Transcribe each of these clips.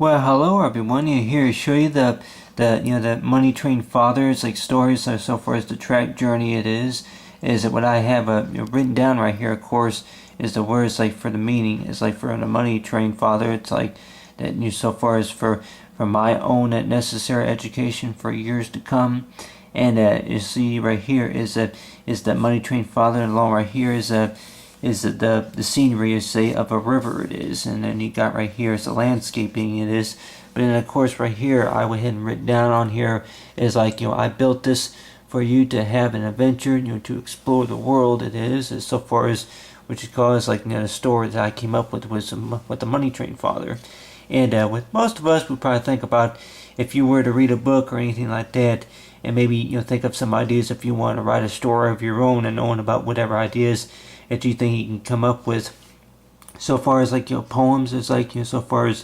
Well, hello everyone. Here to show you the Money Train Fathers like stories so far as the track journey it is that what I have written down right here. Of course, is the words like for the meaning. It's like for the Money Train Father. It's like that so far as for my own necessary education for years to come. And you see right here is the Money Train Father, and along right here is the scenery, say, of a river it is, and then you got right here is the landscaping it is. But then of course right here I went ahead and written down on here is like, I built this for you to have an adventure, to explore the world it is, as so far as what you call is like, the story that I came up with was with the Money Train Father. And with most of us, we probably think about if you were to read a book or anything like that, and maybe think of some ideas if you want to write a story of your own and knowing about whatever ideas that you think you can come up with. So far as like poems, it's like so far as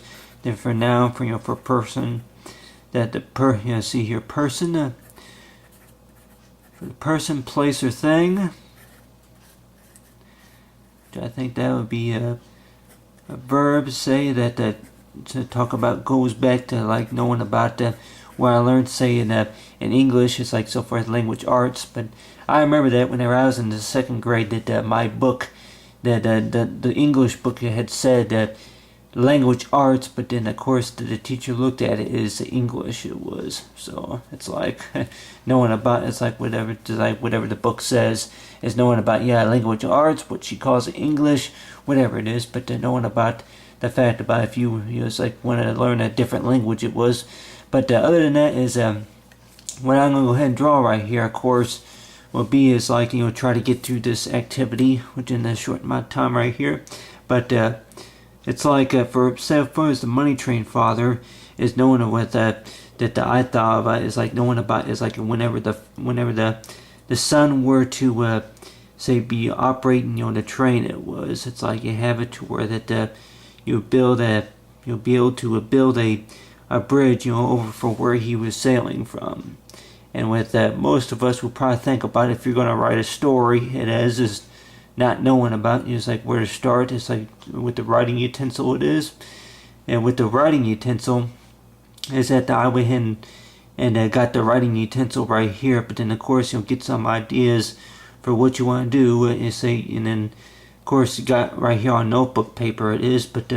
for noun for person, that the see here person for the person, place, or thing. I think that would be a verb. Say that to talk about goes back to like knowing about where I learned, say in English, it's like so far as language arts. But I remember that whenever I was in the second grade, that my book, that the English book had said that language arts, but then of course the teacher looked at it as English it was. So it's like knowing about, it's like whatever the book says is knowing about language arts, what she calls it English, whatever it is. But knowing about the fact about if you it's like want to learn a different language it was. But other than that is what I'm gonna go ahead and draw right here, of course, will be is like try to get through this activity within this short amount of time right here. But it's like for as the Money Train Father is knowing what that I thought about is like knowing about is like whenever the sun were to say be operating the train it was, it's like you have it to where that you'll be able to build a bridge over for where he was sailing from. And with that, most of us will probably think about if you're going to write a story, it is not knowing about is like where to start. It's like with the writing utensil it is. And with the writing utensil is that I went ahead and got the writing utensil right here. But then of course you'll get some ideas for what you want to do. And then of course you got right here on notebook paper it is. But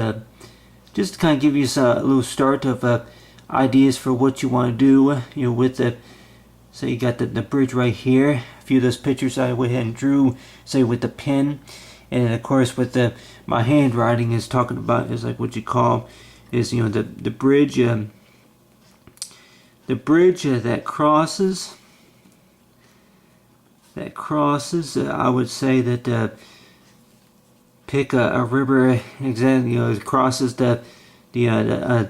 just to kind of give you a little start of ideas for what you want to do, with the, so you got the bridge right here. A few of those pictures I went ahead and drew, say with the pen, and of course with my handwriting is talking about is like what you call is the bridge, that crosses. I would say that. Pick a river exactly, it crosses the Alumian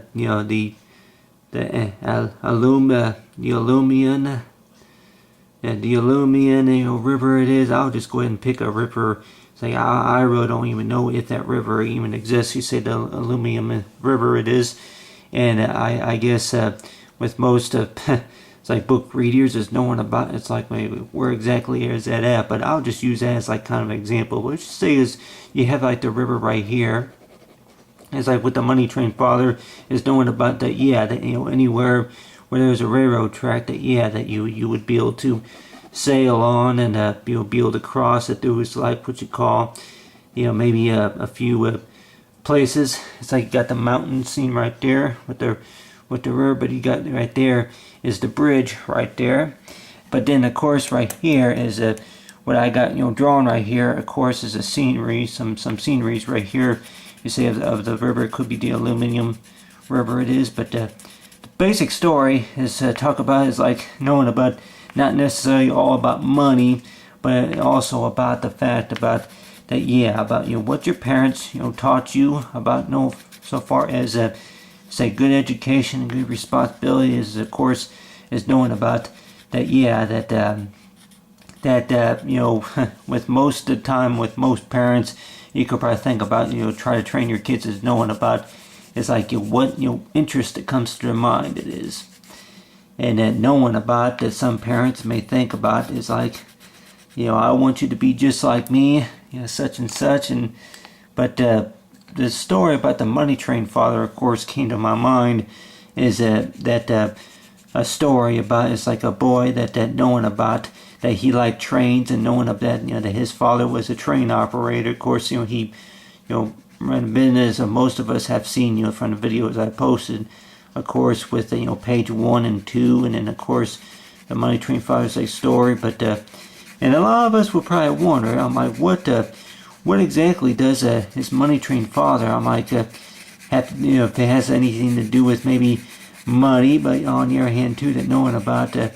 river it is. I'll just go ahead and pick a river. Say I really don't even know if that river even exists. You say the Alumium River it is, and I guess with most of it's like book readers is knowing about it's like maybe where exactly is that at. But I'll just use that as like kind of an example. What you say is you have like the river right here. It's like with the Money Train Father is knowing about that that anywhere where there's a railroad track that that you would be able to sail on and be able to cross it. There was like what you call maybe a few places. It's like you got the mountain scene right there with the river, but you got right there is the bridge right there. But then of course right here is what I got drawn right here, of course, is a scenery, some sceneries right here. You say of the river, it could be the Aluminum River it is. But the basic story is talk about is like knowing about not necessarily all about money, but also about the fact about that about what your parents taught you about so far as say good education and good responsibility is of course is knowing about that with most of the time with most parents you could probably think about try to train your kids as knowing about it's like what interest that comes to their mind it is. And then knowing about that some parents may think about is like I want you to be just like me, such and such. And but the story about the Money Train father, of course, came to my mind. Is that a story about, it's like a boy that knowing about that he liked trains, and knowing of that, that his father was a train operator. Of course, he ran a business. Most of us have seen, from the videos I posted, of course, with page 1 and 2, and then of course the Money Train father's like story. But and a lot of us will probably wonder, I'm like, what exactly does his Money Train father, I'm like, have to, if it has anything to do with maybe money. But on the other hand too, that knowing about the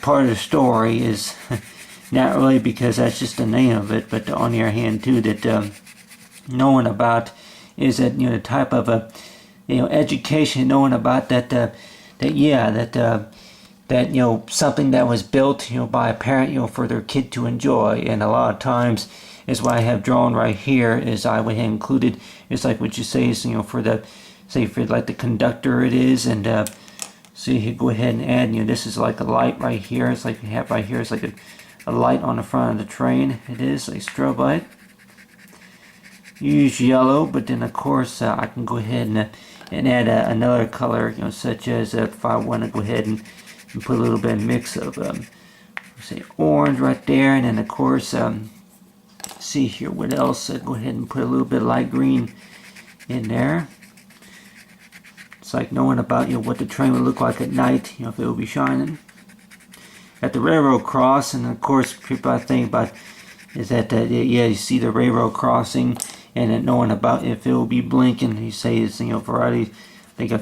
part of the story is not really because that's just the name of it, but on the other hand too, that knowing about is that the type of education, knowing about that something that was built by a parent for their kid to enjoy. And a lot of times is what I have drawn right here is I would have included, it's like what you say is for the, say for like the conductor it is. And so you go ahead and add, this is like a light right here. It's like you have right here, it's like a light on the front of the train. It is a strobe light. Use yellow, but then of course I can go ahead and add another color, such as if I want to go ahead and put a little bit of mix of say orange right there. And then of course see here what else, go ahead and put a little bit of light green in there. It's like knowing about what the train would look like at night, if it would be shining at the railroad cross. And of course people I think about is that you see the railroad crossing, and then knowing about if it will be blinking. You say it's variety. I think a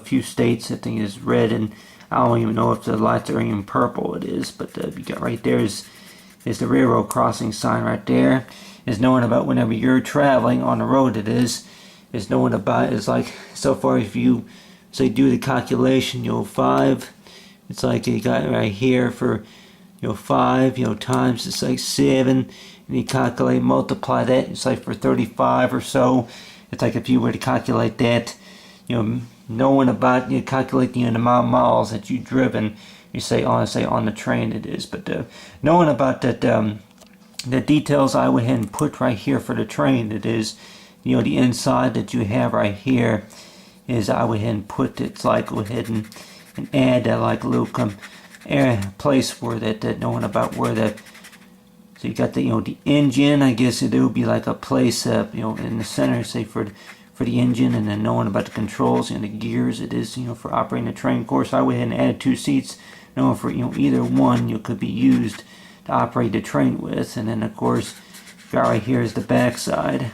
few states I think is red, and I don't even know if the lights are even purple. It is, but you got right there is the railroad crossing sign right there. Is knowing about whenever you're traveling on the road. It is knowing about is like so far if you say do the calculation 5, it's like you got right here for 5 times it's like 7, and you calculate multiply that, it's like for 35 or so. It's like if you were to calculate that, knowing about calculate the amount of miles that you've driven, you say on the train it is. But knowing about that the details I went ahead and put right here for the train, it is the inside that you have right here is I went ahead and put, it's like go ahead and add that like a little place for that knowing about where that, so you got the the engine. I guess it would be like a place in the center, say for the engine, and then knowing about the controls and the gears. It is for operating the train. Of course I went ahead and added 2 seats, knowing for either one could be used to operate the train with. And then of course got right here is the back side.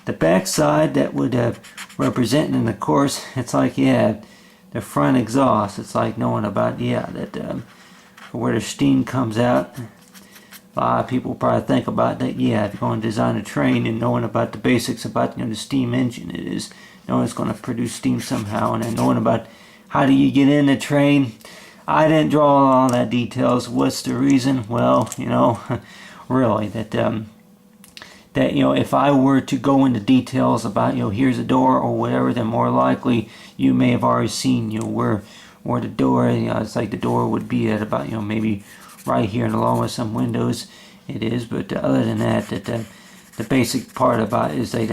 The back side that would represent, and of course it's like the front exhaust. It's like knowing about that where the steam comes out. A lot of people probably think about that. If you're going to design a train and knowing about the basics about the steam engine, it is knowing it's going to produce steam somehow, and then knowing about how do you get in the train. I didn't draw all that details. What's the reason? Well, really that if I were to go into details about here's a door or whatever, then more likely you may have already seen where the door, it's like the door would be at about maybe right here, and along with some windows it is. But other than that, the basic part about it is that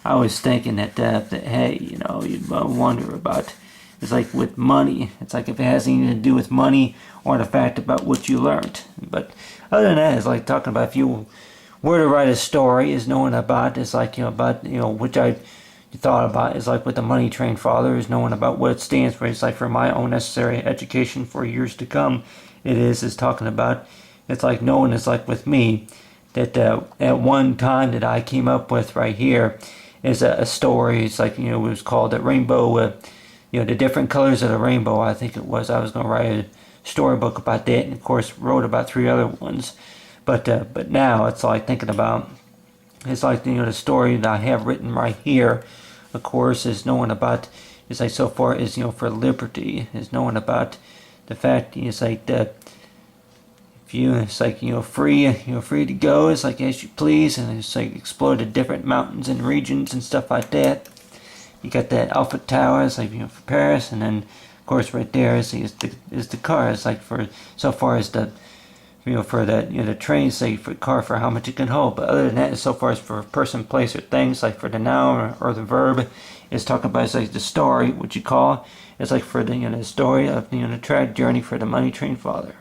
I was thinking that hey, you'd wonder about, it's like with money, it's like if it has anything to do with money or the fact about what you learned. But other than that, it's like talking about if you were to write a story, is knowing about, it's like about which I thought about is like with the Money Train father, is knowing about what it stands for. It's like for my own necessary education for years to come. It is talking about, it's like knowing, it's like with me that at one time that I came up with right here is a story. It's like it was called the rainbow, the different colors of the rainbow. I think it was. I was going to write a storybook about that, and of course wrote about 3 other ones. But now it's like thinking about, it's like the story that I have written right here, of course, is knowing about, it's like so far is for liberty, is knowing about the fact it's like that if it's like free to go, it's like as you please, and it's like explore the different mountains and regions and stuff like that. You got that Eiffel Tower, it's like for Paris, and then of course right there is the car. It's like for so far as the for the the train, say for car, for how much it can hold. But other than that, so far as for person, place, or things, like for the noun or the verb, it's talking about, it's like the story, what you call. It's like for the the story of the track journey for the money train father.